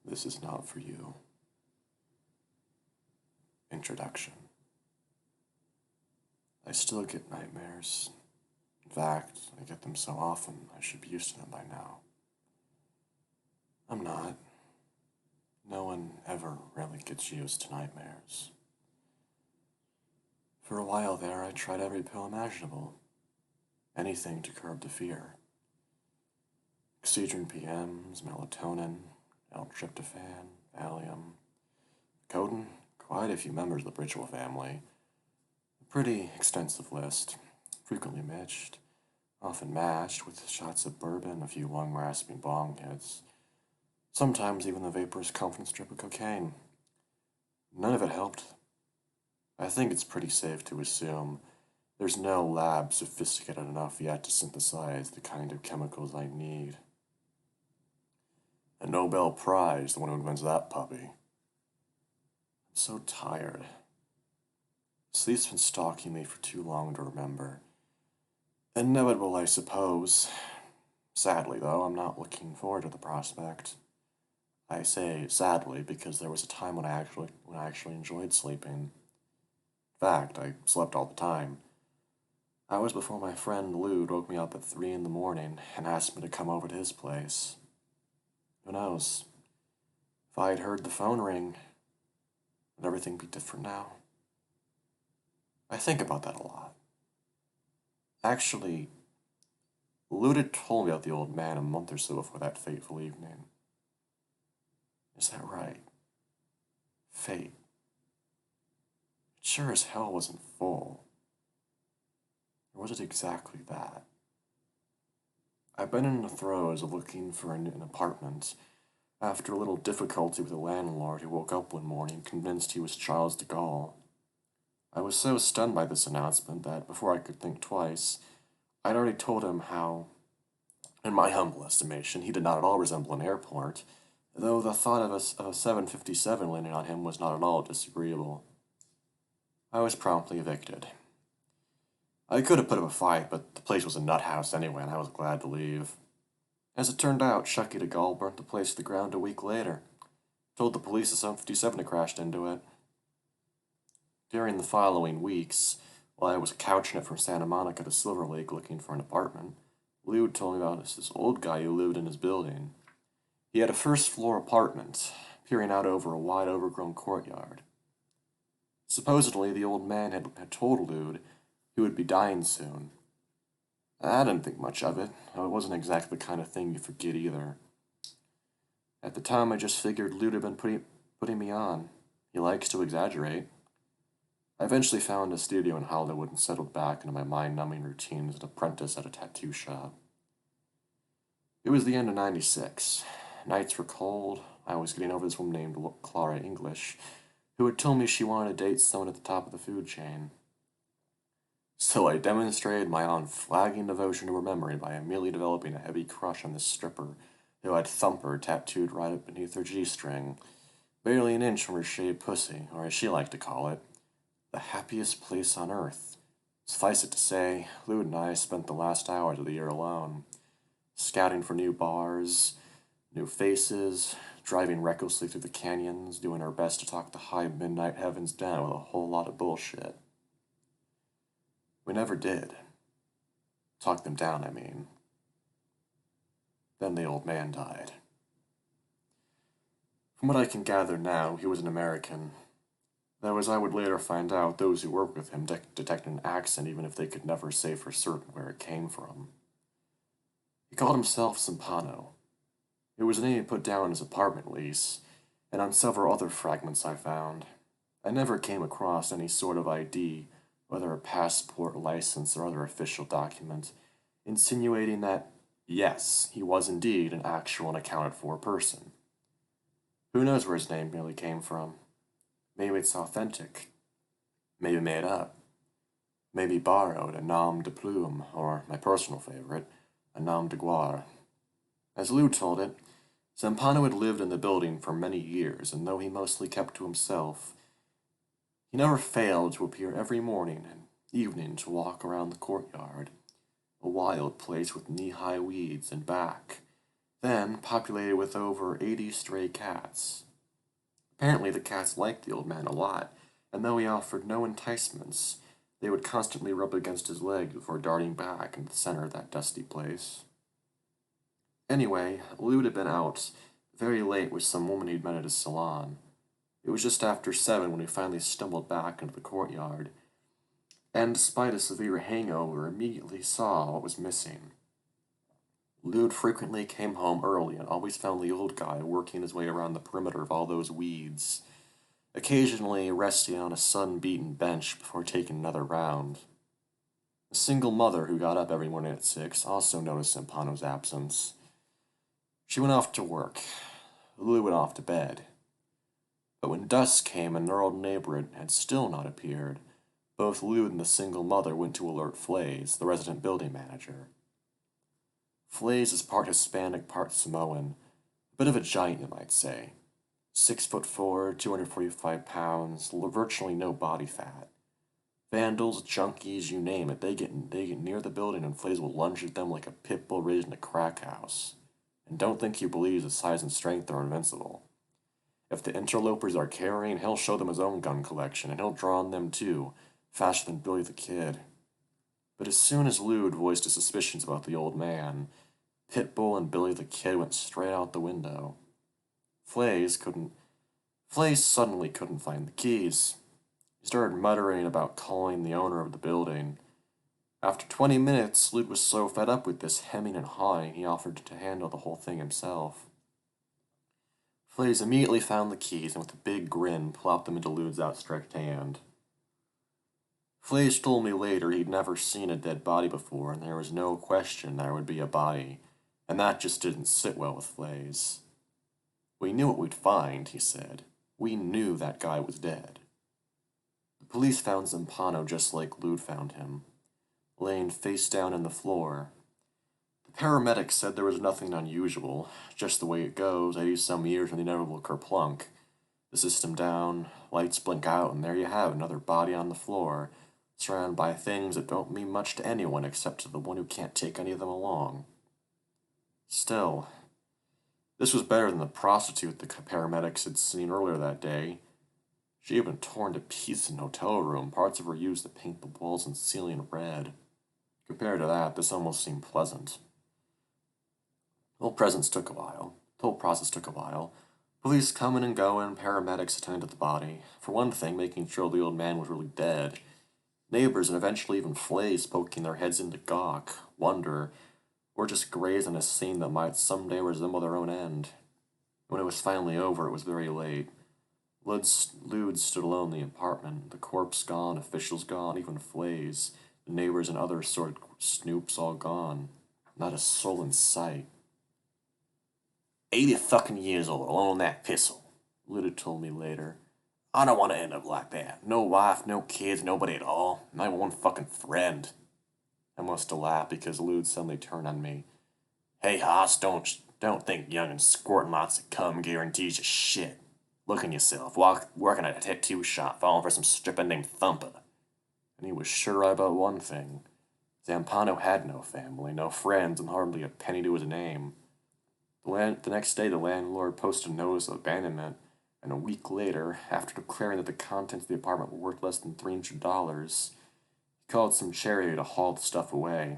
This is not for you. Introduction. I still get nightmares. In fact, I get them so often I should be used to them by now. I'm not. No one ever really gets used to nightmares. For a while there, I tried every pill imaginable. Anything to curb the fear. Excedrin PMs, melatonin, L-tryptophan, Valium, codeine, quite a few members of the ritual family. A pretty extensive list, frequently mixed, often matched with shots of bourbon, a few long-rasping bong hits, sometimes even the vaporous confidence strip of cocaine. None of it helped. I think it's pretty safe to assume there's no lab sophisticated enough yet to synthesize the kind of chemicals I need. A Nobel Prize, the one who invents that puppy. I'm so tired. Sleep's been stalking me for too long to remember. Inevitable, I suppose. Sadly, though, I'm not looking forward to the prospect. I say sadly because there was a time when I actually enjoyed sleeping. In fact, I slept all the time. Hours before my friend Lude woke me up at 3 in the morning and asked me to come over to his place. Who knows? If I had heard the phone ring, would everything be different now? I think about that a lot. Actually, Lude had told me about the old man a month or so before that fateful evening. Is that right? Fate. It sure as hell wasn't full. Or was it exactly that? I've been in the throes of looking for an apartment after a little difficulty with a landlord who woke up one morning convinced he was Charles de Gaulle. I was so stunned by this announcement that before I could think twice, I'd already told him how, in my humble estimation, he did not at all resemble an airport, though the thought of a 757 landing on him was not at all disagreeable. I was promptly evicted. I could have put up a fight, but the place was a nut house anyway, and I was glad to leave. As it turned out, Shucky de Gaulle burnt the place to the ground a week later. Told the police a 757 had crashed into it. During the following weeks, while I was couching it from Santa Monica to Silver Lake looking for an apartment, Lude told me about this old guy who lived in his building. He had a first-floor apartment, peering out over a wide overgrown courtyard. Supposedly, the old man had told Lude he would be dying soon. I didn't think much of it, though it wasn't exactly the kind of thing you forget either. At the time, I just figured Lude had been putting me on. He likes to exaggerate. I eventually found a studio in Hollywood and settled back into my mind-numbing routine as an apprentice at a tattoo shop. It was the end of '96. Nights were cold. I was getting over this woman named Clara English, who had told me she wanted to date someone at the top of the food chain. So I demonstrated my unflagging devotion to her memory by immediately developing a heavy crush on this stripper who had Thumper tattooed right up beneath her G-string, barely an inch from her shaved pussy, or as she liked to call it, the happiest place on earth. Suffice it to say, Lude and I spent the last hours of the year alone, scouting for new bars, new faces, driving recklessly through the canyons, doing our best to talk the high midnight heavens down with a whole lot of bullshit. We never did. Talk them down, I mean. Then the old man died. From what I can gather now, he was an American. Though, as I would later find out, those who worked with him detected an accent even if they could never say for certain where it came from. He called himself Zampano. It was a name he put down in his apartment lease, and on several other fragments I found. I never came across any sort of ID, whether a passport, license, or other official document, insinuating that, yes, he was indeed an actual and accounted-for person. Who knows where his name really came from? Maybe it's authentic. Maybe made up. Maybe borrowed a nom de plume, or, my personal favorite, a nom de gloire. As Lou told it, Zampano had lived in the building for many years, and though he mostly kept to himself, he never failed to appear every morning and evening to walk around the courtyard, a wild place with knee-high weeds, and back, then populated with over 80 stray cats. Apparently the cats liked the old man a lot, and though he offered no enticements, they would constantly rub against his leg before darting back into the center of that dusty place. Anyway, Lude had been out very late with some woman he'd met at his salon. It was just after 7 when he finally stumbled back into the courtyard, and despite a severe hangover, immediately saw what was missing. Lude frequently came home early and always found the old guy working his way around the perimeter of all those weeds, occasionally resting on a sun-beaten bench before taking another round. The single mother who got up every morning at 6 also noticed Zampano's absence. She went off to work. Lou went off to bed. But when dusk came and their old neighbor had still not appeared, both Lou and the single mother went to alert Flays, the resident building manager. Flays is part Hispanic, part Samoan, a bit of a giant, you might say. 6'4", 245 pounds, virtually no body fat. Vandals, junkies, you name it, they get near the building and Flays will lunge at them like a pit bull raised in a crack house. And don't think he believes his size and strength are invincible. If the interlopers are carrying, he'll show them his own gun collection, and he'll draw on them too, faster than Billy the Kid. But as soon as Lude voiced his suspicions about the old man, Pitbull and Billy the Kid went straight out the window. Flays suddenly couldn't find the keys. He started muttering about calling the owner of the building. After 20 minutes, Lude was so fed up with this hemming and hawing, he offered to handle the whole thing himself. Flays immediately found the keys and with a big grin plopped them into Lude's outstretched hand. Flays told me later he'd never seen a dead body before, and there was no question there would be a body, and that just didn't sit well with Flays. We knew what we'd find, he said. We knew that guy was dead. The police found Zampano just like Lude found him, laying face down on the floor. The paramedics said there was nothing unusual, just the way it goes 80-some years from the inevitable kerplunk. The system down, lights blink out, and there you have another body on the floor, surrounded by things that don't mean much to anyone except to the one who can't take any of them along. Still, this was better than the prostitute the paramedics had seen earlier that day. She had been torn to pieces in a hotel room, parts of her used to paint the walls and ceiling red. Compared to that, this almost seemed pleasant. The whole process took a while. Police coming and going, paramedics attended to the body. For one thing, making sure the old man was really dead. Neighbors and eventually even Flays poking their heads into gawk, wonder, or just graze on a scene that might someday resemble their own end. When it was finally over, it was very late. Lude stood alone in the apartment, the corpse gone, officials gone, even Flays, the neighbors and other sort of snoops all gone. Not a soul in sight. 80 fucking years old, alone in that pistol, Lude told me later. I don't want to end up like that. No wife, no kids, nobody at all. Not even one fucking friend. I must have laughed because Lude suddenly turned on me. Hey, Haas, don't think young and squirting lots of cum guarantees you shit. Look at yourself, working at a tattoo shop, falling for some stripper named Thumper. And he was sure right about one thing. Zampano had no family, no friends, and hardly a penny to his name. The next day, the landlord posted a notice of abandonment, and a week later, after declaring that the contents of the apartment were worth less than $300, he called some charity to haul the stuff away.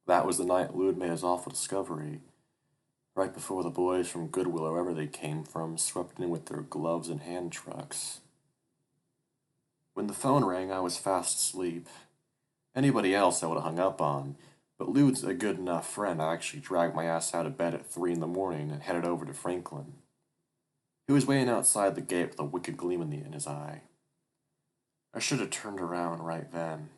That was the night Lude made his awful discovery, right before the boys from Goodwill, or wherever they came from, swept in with their gloves and hand trucks. When the phone rang, I was fast asleep. Anybody else I would have hung up on, but Lude's a good enough friend I actually dragged my ass out of bed at 3 in the morning and headed over to Franklin. He was waiting outside the gate with a wicked gleam in his eye. I should have turned around right then.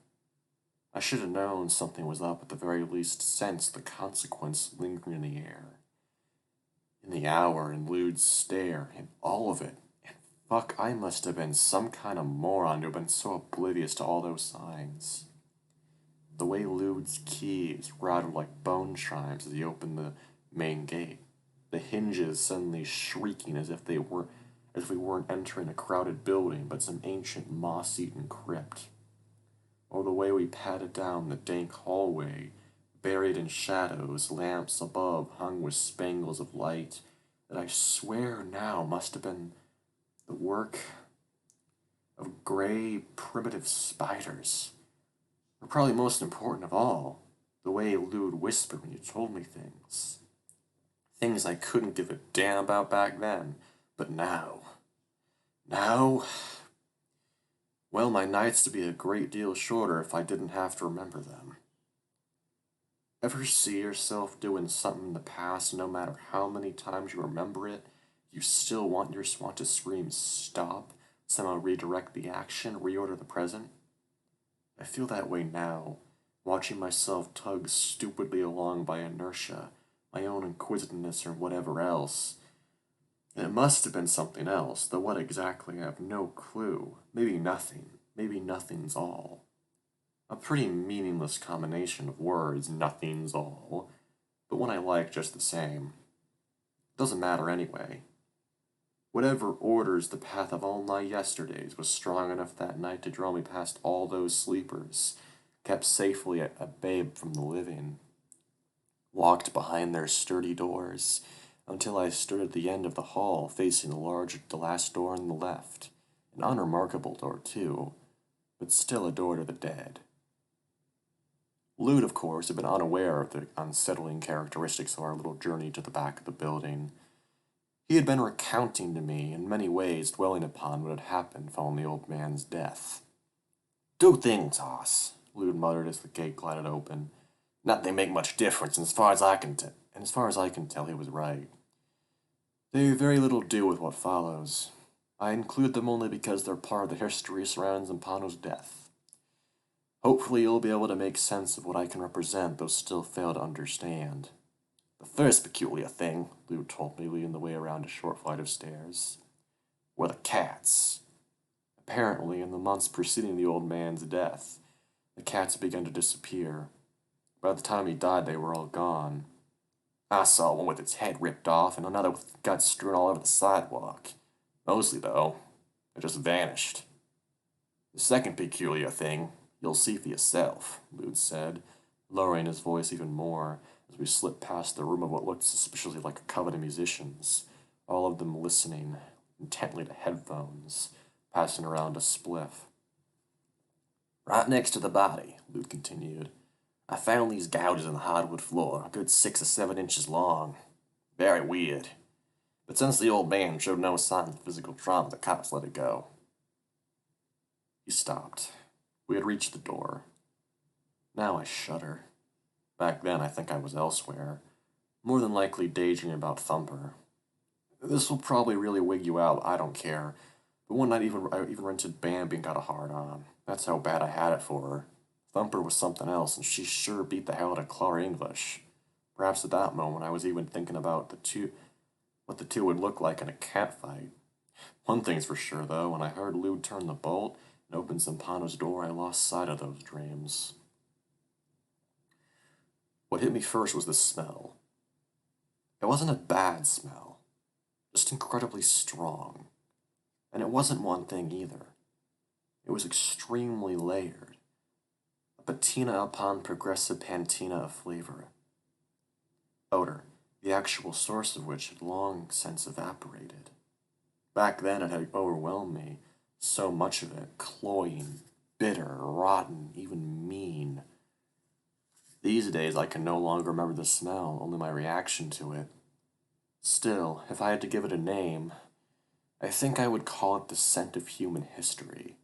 I should have known something was up, at the very least sensed the consequence lingering in the air. In the hour, in Lude's stare, in all of it, and fuck, I must have been some kind of moron to have been so oblivious to all those signs. The way Lude's keys rattled like bone chimes as he opened the main gate, the hinges suddenly shrieking as if we weren't entering a crowded building, but some ancient moss-eaten crypt. Or the way we padded down the dank hallway, buried in shadows, lamps above hung with spangles of light that I swear now must have been the work of gray, primitive spiders. But probably most important of all, the way Lou would whisper when you told me things. Things I couldn't give a damn about back then, but now, well, my nights would be a great deal shorter if I didn't have to remember them. Ever see yourself doing something in the past, no matter how many times you remember it, you still want to scream stop, somehow redirect the action, reorder the present? I feel that way now, watching myself tug stupidly along by inertia, my own inquisitiveness or whatever else. And it must have been something else, though what exactly I have no clue. Maybe nothing. Maybe nothing's all. A pretty meaningless combination of words, nothing's all, but one I like just the same. Doesn't matter anyway. Whatever orders the path of all my yesterdays was strong enough that night to draw me past all those sleepers, kept safely at bay from the living, walked behind their sturdy doors, until I stood at the end of the hall facing the last door on the left, an unremarkable door too, but still a door to the dead. Lude, of course, had been unaware of the unsettling characteristics of our little journey to the back of the building. He had been recounting to me, in many ways dwelling upon what had happened following the old man's death. "Two things, Hoss," Lude muttered as the gate glided open. "Not they make much difference, and as far as I can tell, he was right. They have very little to do with what follows. I include them only because they're part of the history surrounding Zampano's death. Hopefully you'll be able to make sense of what I can represent, though still fail to understand. The first peculiar thing," Lude told me, leading the way around a short flight of stairs, "were the cats. Apparently, in the months preceding the old man's death, the cats began to disappear. By the time he died, they were all gone. I saw one with its head ripped off and another with guts strewn all over the sidewalk. Mostly, though, it just vanished. The second peculiar thing, you'll see for yourself," Lude said, lowering his voice even more as we slipped past the room of what looked suspiciously like a coven of musicians, all of them listening intently to headphones, passing around a spliff. "Right next to the body," Lude continued, "I found these gouges in the hardwood floor, a good 6 or 7 inches long. Very weird. But since the old man showed no signs of physical trauma, the cops let it go." He stopped. We had reached the door. Now I shudder. Back then I think I was elsewhere, more than likely daydreaming about Thumper. This will probably really wig you out, I don't care. But one night I even rented Bambi and got a hard on. That's how bad I had it for her. Thumper was something else, and she sure beat the hell out of Clara English. Perhaps at that moment I was even thinking about what the two would look like in a catfight. One thing's for sure, though, when I heard Lude turn the bolt and open Zampano's door, I lost sight of those dreams. What hit me first was the smell. It wasn't a bad smell, just incredibly strong. And it wasn't one thing either. It was extremely layered. A patina upon progressive patina of flavor. Odor, the actual source of which had long since evaporated. Back then it had overwhelmed me, so much of it, cloying, bitter, rotten, even mean. These days I can no longer remember the smell, only my reaction to it. Still, if I had to give it a name, I think I would call it the scent of human history.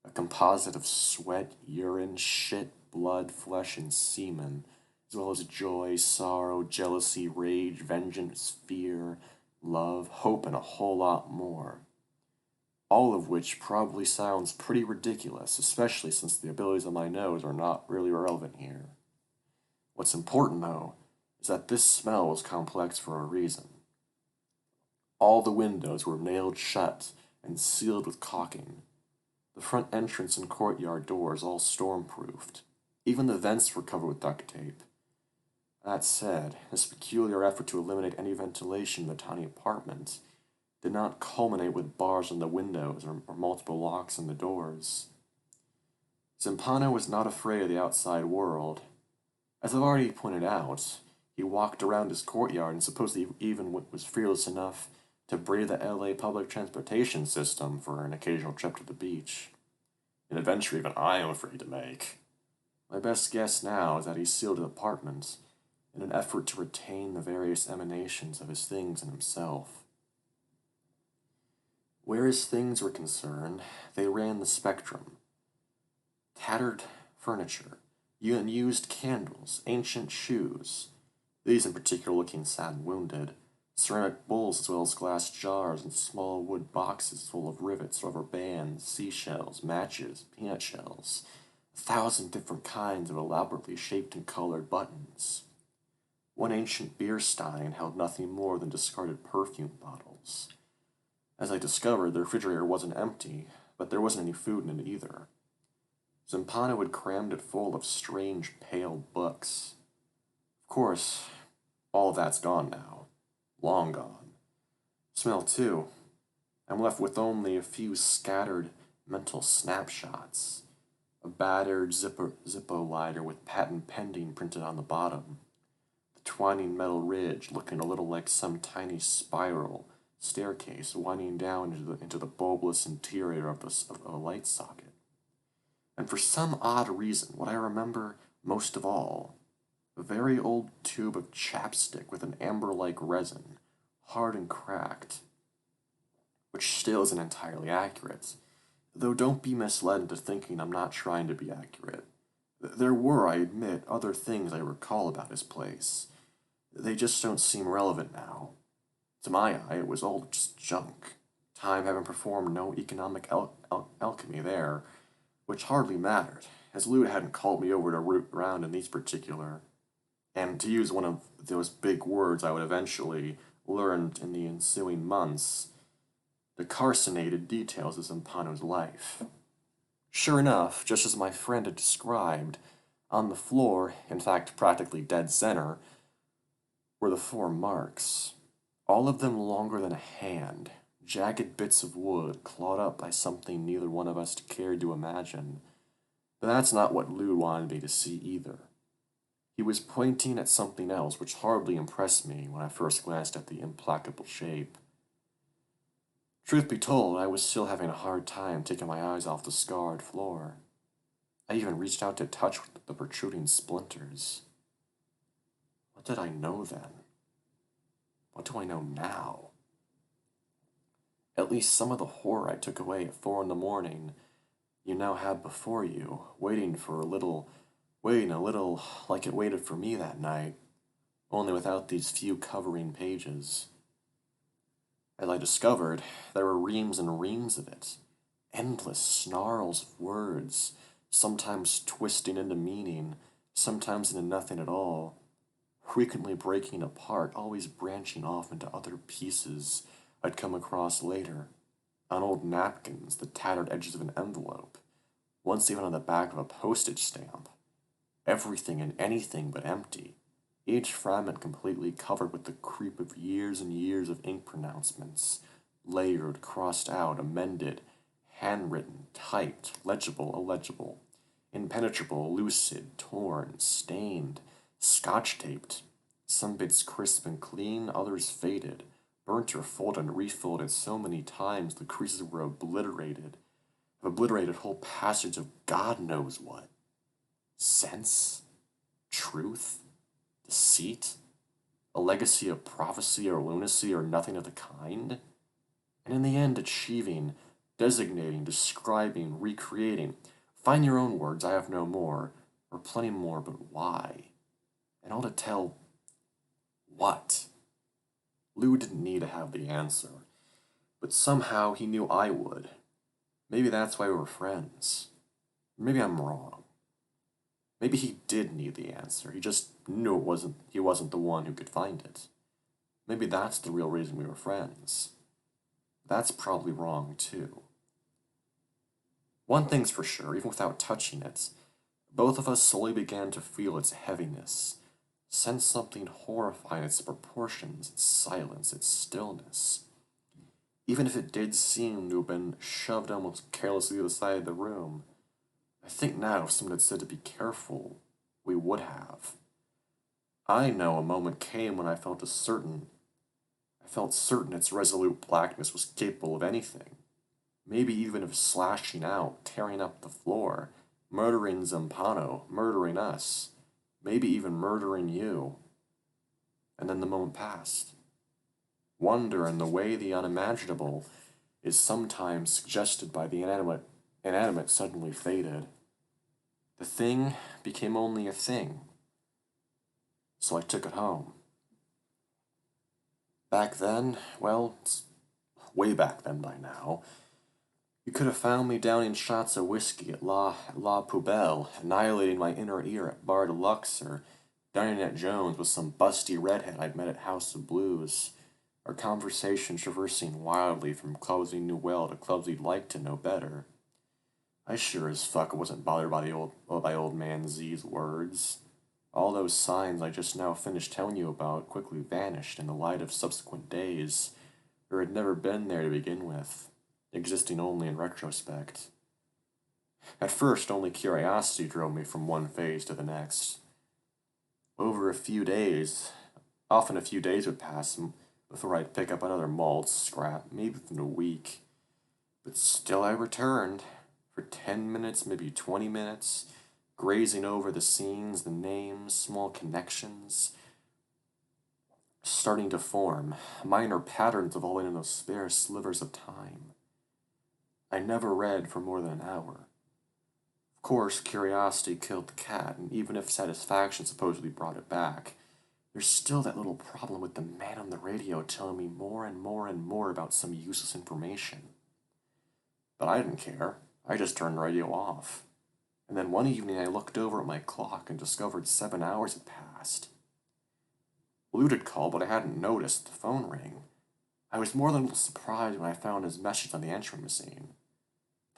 A composite of sweat, urine, shit, blood, flesh, and semen, as well as joy, sorrow, jealousy, rage, vengeance, fear, love, hope, and a whole lot more. All of which probably sounds pretty ridiculous, especially since the abilities of my nose are not really relevant here. What's important, though, is that this smell was complex for a reason. All the windows were nailed shut and sealed with caulking. The front entrance and courtyard doors all storm-proofed. Even the vents were covered with duct tape. That said, this peculiar effort to eliminate any ventilation in the tiny apartment did not culminate with bars on the windows or multiple locks on the doors. Zampano was not afraid of the outside world. As I've already pointed out, he walked around his courtyard and supposedly even was fearless enough to brave the LA public transportation system for an occasional trip to the beach. An adventure even I am afraid to make. My best guess now is that he sealed his apartment in an effort to retain the various emanations of his things and himself. Where his things were concerned, they ran the spectrum. Tattered furniture, unused candles, ancient shoes, these in particular looking sad and wounded, ceramic bowls as well as glass jars and small wood boxes full of rivets, rubber bands, seashells, matches, peanut shells, 1,000 different kinds of elaborately shaped and colored buttons. One ancient beer stein held nothing more than discarded perfume bottles. As I discovered, the refrigerator wasn't empty, but there wasn't any food in it either. Zampano had crammed it full of strange, pale books. Of course, all of that's gone now. Long gone. Smell, too. I'm left with only a few scattered mental snapshots. A battered Zippo lighter with patent pending printed on the bottom. The twining metal ridge looking a little like some tiny spiral staircase winding down into the bulbous interior of a light socket. And for some odd reason, what I remember most of all, a very old tube of chapstick with an amber-like resin, hard and cracked, which still isn't entirely accurate, though don't be misled into thinking I'm not trying to be accurate. There were, I admit, other things I recall about his place. They just don't seem relevant now. To my eye, it was all just junk. Time having performed no economic alchemy there, which hardly mattered, as Lou hadn't called me over to root around in these particular, and to use one of those big words I would eventually learn in the ensuing months, the carcinated details of Zampano's life. Sure enough, just as my friend had described, on the floor, in fact practically dead center, were the 4 marks, all of them longer than a hand, jagged bits of wood clawed up by something neither one of us cared to imagine. But that's not what Lou wanted me to see either. He was pointing at something else which hardly impressed me when I first glanced at the implacable shape. Truth be told, I was still having a hard time taking my eyes off the scarred floor. I even reached out to touch the protruding splinters. What did I know then? What do I know now? At least some of the horror I took away at 4 in the morning you now have before you, waiting a little like it waited for me that night, only without these few covering pages. As I discovered, there were reams and reams of it, endless snarls of words, sometimes twisting into meaning, sometimes into nothing at all, frequently breaking apart, always branching off into other pieces I'd come across later, on old napkins, the tattered edges of an envelope, once even on the back of a postage stamp. Everything and anything but empty, each fragment completely covered with the creep of years and years of ink pronouncements, layered, crossed out, amended, handwritten, typed, legible, illegible, impenetrable, lucid, torn, stained, scotch-taped, some bits crisp and clean, others faded, burnt or folded and refolded so many times the creases were obliterated, have obliterated whole passages of God knows what. Sense? Truth? Deceit? A legacy of prophecy or lunacy or nothing of the kind? And in the end achieving, designating, describing, recreating. Find your own words, I have no more, or plenty more, but why? And all to tell what? Lou didn't need to have the answer, but somehow he knew I would. Maybe that's why we were friends. Maybe I'm wrong. Maybe he did need the answer. He just knew he wasn't the one who could find it. Maybe that's the real reason we were friends. That's probably wrong too. One thing's for sure, even without touching it, both of us slowly began to feel its heaviness, sense something horrifying, its proportions, its silence, its stillness. Even if it did seem to have been shoved almost carelessly to the side of the room, I think now if someone had said to be careful, we would have. I know a moment came when I felt certain its resolute blackness was capable of anything, maybe even of slashing out, tearing up the floor, murdering Zampano, murdering us, maybe even murdering you. And then the moment passed. Wonder and the way the unimaginable is sometimes suggested by the inanimate suddenly faded. The thing became only a thing, so I took it home. Back then, well, it's way back then by now, you could have found me downing shots of whiskey at La Poubelle, annihilating my inner ear at Bar de Luxe, or dining at Jones with some busty redhead I'd met at House of Blues, our conversation traversing wildly from clubs we knew well to clubs we'd like to know better. I sure as fuck wasn't bothered by old man Z's words. All those signs I just now finished telling you about quickly vanished in the light of subsequent days, or had never been there to begin with, existing only in retrospect. At first, only curiosity drove me from one phase to the next. Over a few days, often a few days would pass before I'd pick up another malt scrap, maybe within a week. But still I returned, for 10 minutes, maybe 20 minutes, grazing over the scenes, the names, small connections, starting to form, minor patterns evolving in those spare slivers of time. I never read for more than an hour. Of course, curiosity killed the cat, and even if satisfaction supposedly brought it back, there's still that little problem with the man on the radio telling me more and more and more about some useless information. But I didn't care. I just turned the radio off. And then one evening I looked over at my clock and discovered 7 hours had passed. Lute had called, but I hadn't noticed the phone ring. I was more than a little surprised when I found his message on the answering machine.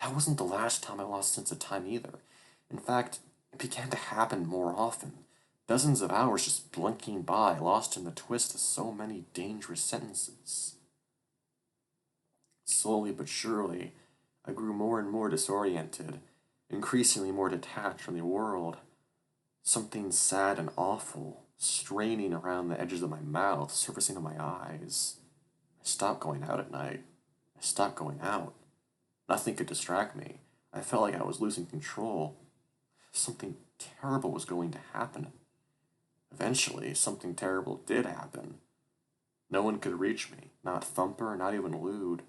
That wasn't the last time I lost sense of time either. In fact, it began to happen more often. Dozens of hours just blinking by, lost in the twist of so many dangerous sentences. Slowly but surely, I grew more and more disoriented, increasingly more detached from the world. Something sad and awful, straining around the edges of my mouth, surfacing on my eyes. I stopped going out at night. I stopped going out. Nothing could distract me. I felt like I was losing control. Something terrible was going to happen. Eventually, something terrible did happen. No one could reach me, not Thumper, not even Lude.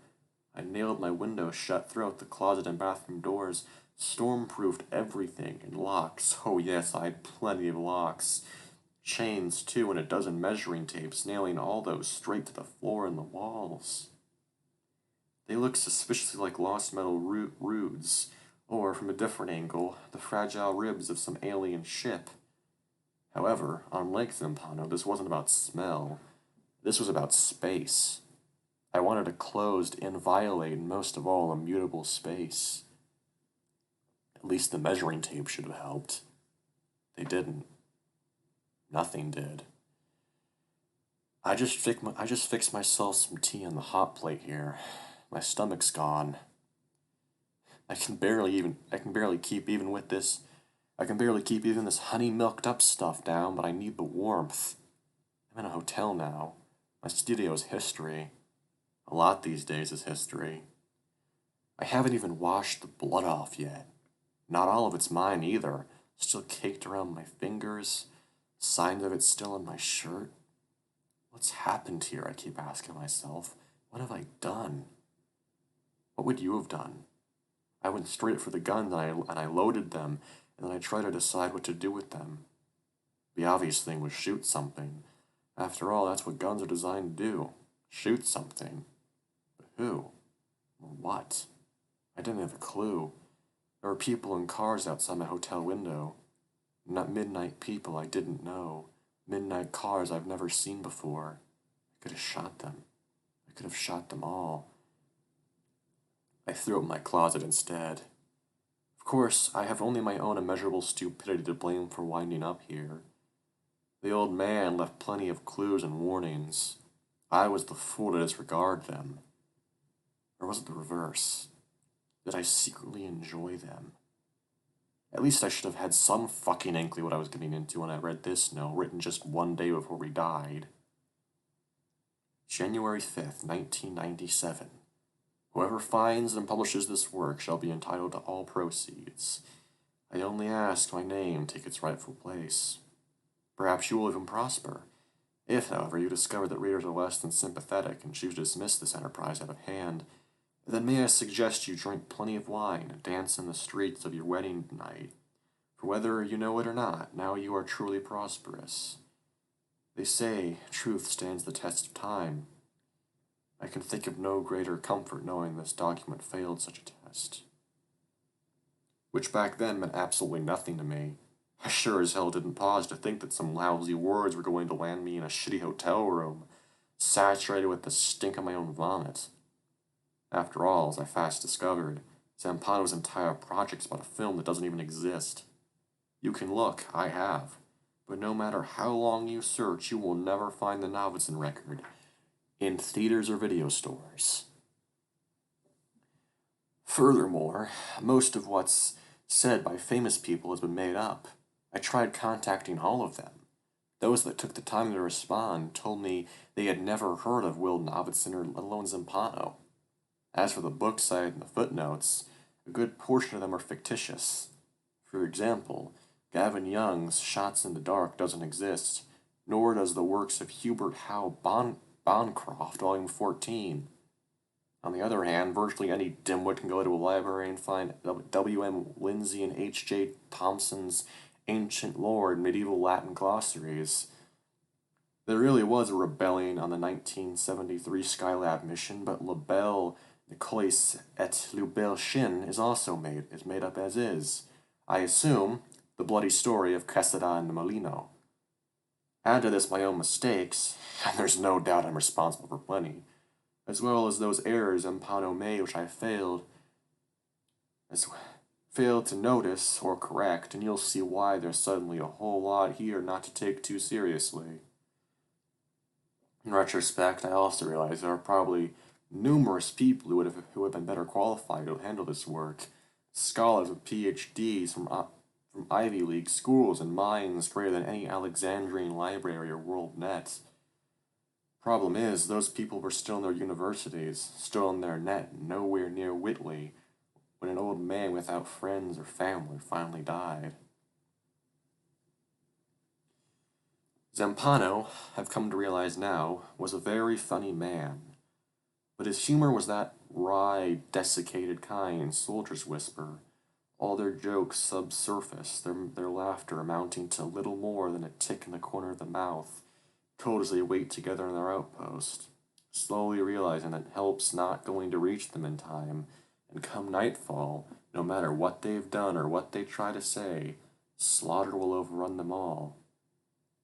I nailed my windows shut throughout the closet and bathroom doors, storm-proofed everything, and locks. Oh yes, I had plenty of locks. Chains, too, and a dozen measuring tapes, nailing all those straight to the floor and the walls. They looked suspiciously like lost metal roods, or, from a different angle, the fragile ribs of some alien ship. However, on Lake Zampano, this wasn't about smell. This was about space. I wanted a closed, inviolate, and most of all, immutable space. At least the measuring tape should have helped. They didn't. Nothing did. I just fixed myself some tea on the hot plate here. My stomach's gone. I can barely keep even this honey milked up stuff down, but I need the warmth. I'm in a hotel now. My studio's history. A lot these days is history. I haven't even washed the blood off yet. Not all of it's mine either. Still caked around my fingers. Signs of it still on my shirt. What's happened here, I keep asking myself. What have I done? What would you have done? I went straight for the guns and I loaded them, and then I tried to decide what to do with them. The obvious thing was shoot something. After all, that's what guns are designed to do. Shoot something. But who? Or what? I didn't have a clue. There were people in cars outside my hotel window. Not midnight people I didn't know. Midnight cars I've never seen before. I could have shot them. I could have shot them all. I threw up in my closet instead. Of course, I have only my own immeasurable stupidity to blame for winding up here. The old man left plenty of clues and warnings. I was the fool to disregard them. Or was it the reverse? Did I secretly enjoy them? At least I should have had some fucking inkling what I was getting into when I read this note, written just one day before we died. January 5th, 1997. Whoever finds and publishes this work shall be entitled to all proceeds. I only ask my name take its rightful place. Perhaps you will even prosper. If, however, you discover that readers are less than sympathetic and choose to dismiss this enterprise out of hand, then may I suggest you drink plenty of wine and dance in the streets of your wedding night. For whether you know it or not, now you are truly prosperous. They say truth stands the test of time. I can think of no greater comfort knowing this document failed such a test. Which back then meant absolutely nothing to me. I sure as hell didn't pause to think that some lousy words were going to land me in a shitty hotel room, saturated with the stink of my own vomit. After all, as I fast discovered, Zampano's entire project's about a film that doesn't even exist. You can look, I have, but no matter how long you search, you will never find the Novitzin record, in theaters or video stores. Furthermore, most of what's said by famous people has been made up. I tried contacting all of them. Those that took the time to respond told me they had never heard of Will Novitzin or let alone Zampano. As for the book side and the footnotes, a good portion of them are fictitious. For example, Gavin Young's Shots in the Dark doesn't exist, nor does the works of Hubert Howe Bancroft, Volume 14. On the other hand, virtually any dimwit can go to a library and find W.M. Lindsay and H.J. Thompson's Ancient Lore and Medieval Latin glossaries. There really was a rebellion on the 1973 Skylab mission, but La Belle, Nicolas et Lubel Shin is also made up as is. I assume the bloody story of Quesada and Molino. Add to this my own mistakes, and there's no doubt I'm responsible for plenty, as well as those errors Zampano made which I failed to notice or correct, and you'll see why there's suddenly a whole lot here not to take too seriously. In retrospect, I also realize there are probably numerous people who would have been better qualified to handle this work. Scholars with PhDs from Ivy League schools and minds greater than any Alexandrian library or world net. Problem is, those people were still in their universities, still in their net, nowhere near Whitley, when an old man without friends or family finally died. Zampano, I've come to realize now, was a very funny man. But his humor was that wry, desiccated kind soldiers whisper, all their jokes subsurface, their laughter amounting to little more than a tick in the corner of the mouth, told as they wait together in their outpost, slowly realizing that help's not going to reach them in time, and come nightfall, no matter what they've done or what they try to say, slaughter will overrun them all.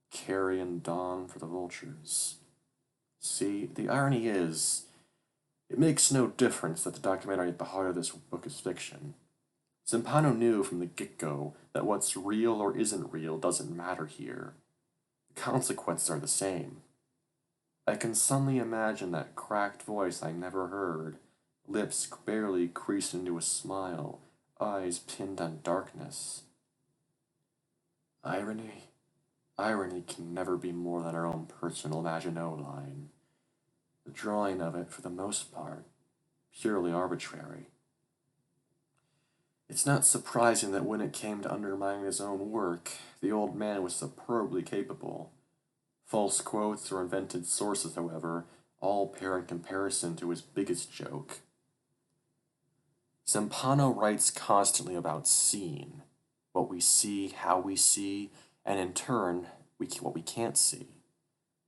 Carrion dawn for the vultures. See, the irony is, it makes no difference that the documentary at the heart of this book is fiction. Zampano knew from the get-go that what's real or isn't real doesn't matter here. The consequences are the same. I can suddenly imagine that cracked voice I never heard, lips barely creased into a smile, eyes pinned on darkness. Irony can never be more than our own personal Maginot Line. The drawing of it, for the most part, purely arbitrary. It's not surprising that when it came to undermining his own work, the old man was superbly capable. False quotes or invented sources, however, all pale in comparison to his biggest joke. Zampano writes constantly about seeing, what we see, how we see, and in turn, what we can't see.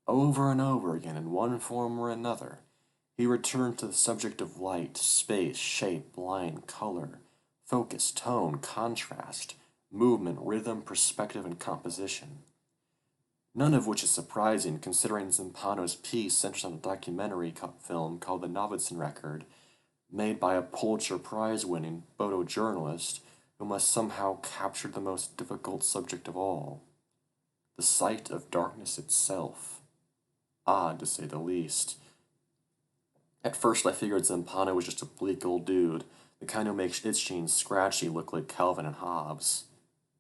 Over and over again, in one form or another, he returned to the subject of light, space, shape, line, color, focus, tone, contrast, movement, rhythm, perspective, and composition. None of which is surprising, considering Zampano's piece centers on a documentary film called The Novitzin Record, made by a Pulitzer Prize-winning photojournalist who must somehow capture the most difficult subject of all, the sight of darkness itself. Odd, to say the least. At first I figured Zampano was just a bleak old dude, the kind who makes Itchy and Scratchy look like Calvin and Hobbes.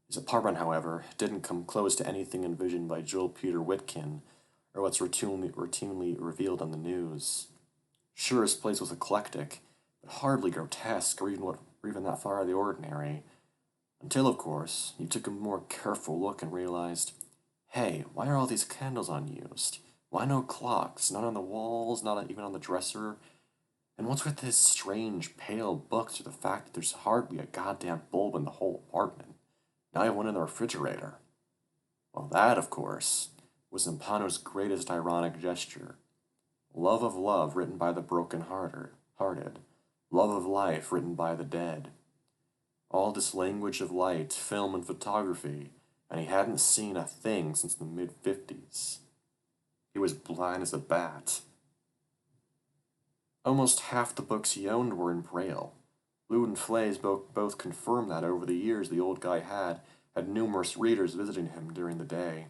His apartment, however, didn't come close to anything envisioned by Joel Peter Whitkin or what's routinely revealed on the news. Sure, his place was eclectic, but hardly grotesque or even that far out of the ordinary. Until, of course, you took a more careful look and realized, hey, why are all these candles unused? Why no clocks? None on the walls, not even on the dresser? And what's with this strange, pale books or the fact that there's hardly a goddamn bulb in the whole apartment? Not even one in the refrigerator. Well, that, of course, was Zampano's greatest ironic gesture. Love of love written by the broken-hearted. Love of life written by the dead. All this language of light, film, and photography, and he hadn't seen a thing since the mid-50s. He was blind as a bat. Almost half the books he owned were in Braille. Lou and Flays both confirmed that over the years the old guy had numerous readers visiting him during the day.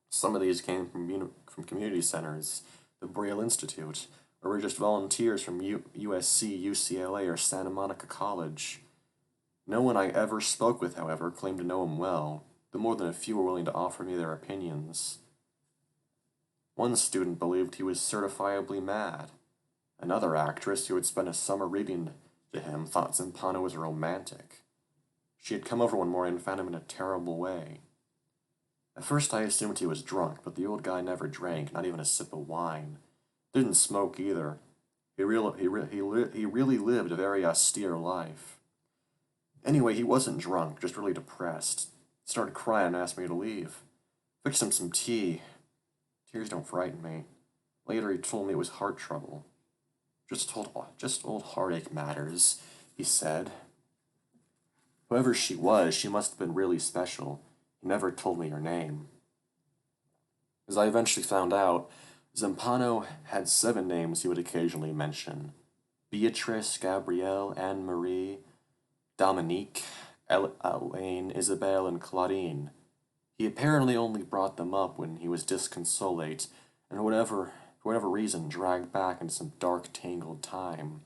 Some of these came from community centers, the Braille Institute, or were just volunteers from USC, UCLA, or Santa Monica College. No one I ever spoke with, however, claimed to know him well, though more than a few were willing to offer me their opinions. One student believed he was certifiably mad. Another actress who had spent a summer reading to him thought Zampano was a romantic. She had come over one morning and found him in a terrible way. At first I assumed he was drunk, but the old guy never drank, not even a sip of wine. Didn't smoke either. He really lived a very austere life. Anyway, he wasn't drunk, just really depressed. Started crying and asked me to leave. Fixed him some tea. Tears don't frighten me. Later he told me it was heart trouble. Just old heartache matters, he said. Whoever she was, she must have been really special. He never told me her name. As I eventually found out, Zampano had 7 names he would occasionally mention. Beatrice, Gabrielle, Anne-Marie, Dominique, Elaine, Isabelle, and Claudine. He apparently only brought them up when he was disconsolate, and for whatever reason dragged back into some dark, tangled time.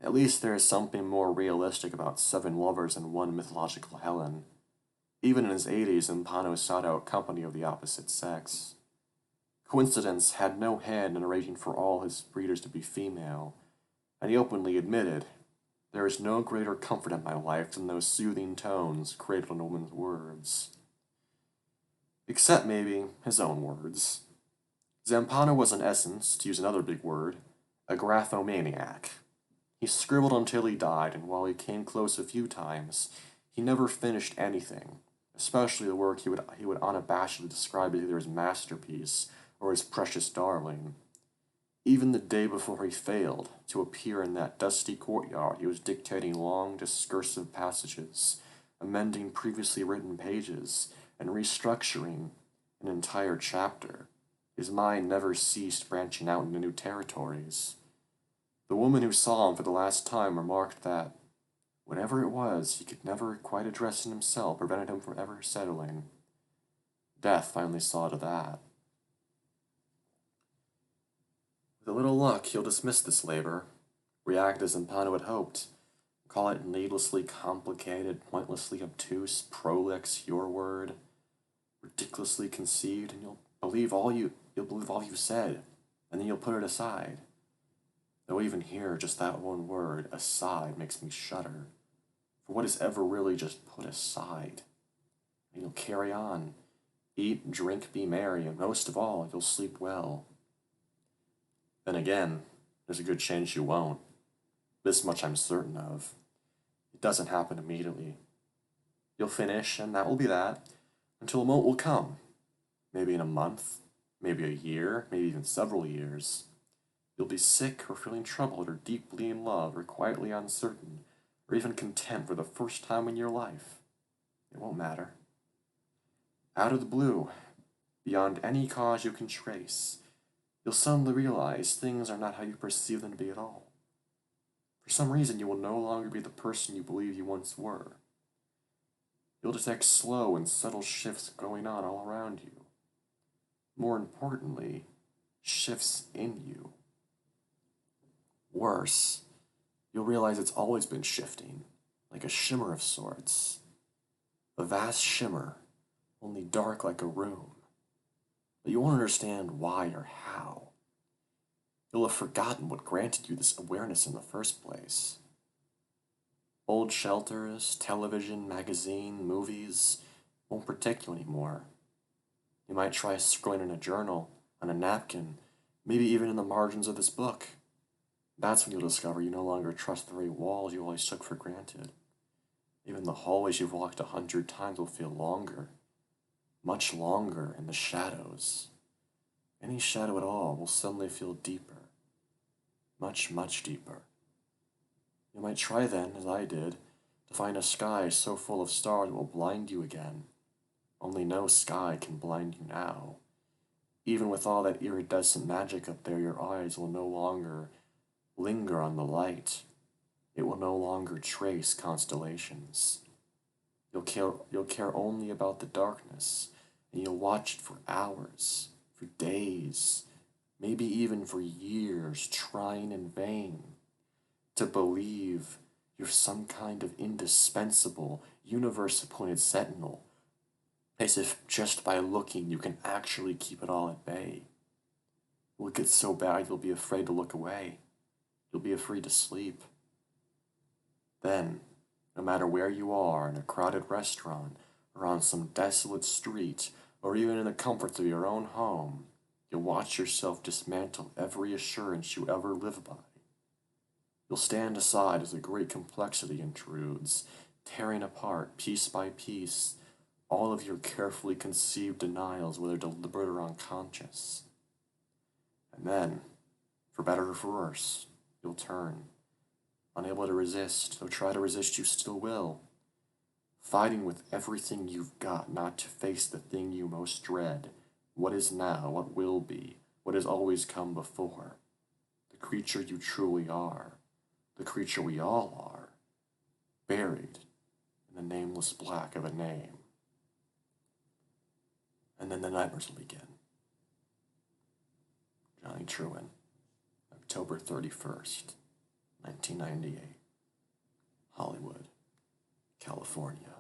At least there is something more realistic about 7 lovers and 1 mythological Helen. Even in his 80s, Zampano sought out company of the opposite sex. Coincidence had no hand in arranging for all his readers to be female, and he openly admitted, there is no greater comfort in my life than those soothing tones cradled in a woman's words. Except, maybe, his own words. Zampano was, in essence, to use another big word, a graphomaniac. He scribbled until he died, and while he came close a few times, he never finished anything, especially the work he would unabashedly describe as either his masterpiece or his precious darling. Even the day before he failed to appear in that dusty courtyard, he was dictating long, discursive passages, amending previously written pages, and restructuring an entire chapter. His mind never ceased branching out into new territories. The woman who saw him for the last time remarked that, whatever it was, he could never quite address in himself, prevented him from ever settling. Death finally saw to that. With a little luck, he'll dismiss this labor, react as Zampano had hoped, call it needlessly complicated, pointlessly obtuse, prolix, your word, ridiculously conceived, and you'll believe all you said, and then you'll put it aside. Though even here, just that one word, aside, makes me shudder. For what is ever really just put aside? And you'll carry on, eat, drink, be merry, and most of all, you'll sleep well. Then again, there's a good chance you won't. This much I'm certain of. It doesn't happen immediately. You'll finish, and that will be that, until a moment will come. Maybe in a month, maybe a year, maybe even several years. You'll be sick or feeling troubled or deeply in love or quietly uncertain or even content for the first time in your life. It won't matter. Out of the blue, beyond any cause you can trace, you'll suddenly realize things are not how you perceive them to be at all. For some reason, you will no longer be the person you believe you once were. You'll detect slow and subtle shifts going on all around you. More importantly, shifts in you. Worse, you'll realize it's always been shifting, like a shimmer of sorts. a vast shimmer, only dark like a room. But you won't understand why or how. You'll have forgotten what granted you this awareness in the first place. Old shelters, television, magazine, movies won't protect you anymore. You might try scribbling in a journal, on a napkin, maybe even in the margins of this book. That's when you'll discover you no longer trust the very walls you always took for granted. Even the hallways you've walked 100 times will feel longer, much longer in the shadows. Any shadow at all will suddenly feel deeper, much, much deeper. You might try then, as I did, to find a sky so full of stars it will blind you again. Only no sky can blind you now. Even with all that iridescent magic up there, your eyes will no longer linger on the light. It will no longer trace constellations. You'll care only about the darkness, and you'll watch it for hours, for days, maybe even for years, trying in vain to believe you're some kind of indispensable, universe-appointed sentinel, as if just by looking you can actually keep it all at bay. It will get so bad you'll be afraid to look away. You'll be afraid to sleep. Then, no matter where you are, in a crowded restaurant, or on some desolate street, or even in the comforts of your own home, you'll watch yourself dismantle every assurance you ever lived by. You'll stand aside as a great complexity intrudes, tearing apart, piece by piece, all of your carefully conceived denials, whether deliberate or unconscious. And then, for better or for worse, you'll turn. Unable to resist, though try to resist you still will. Fighting with everything you've got not to face the thing you most dread, what is now, what will be, what has always come before. The creature you truly are, the creature we all are, buried in the nameless black of a name. And then the nightmares will begin. Johnny Truant, October 31st, 1998, Hollywood, California.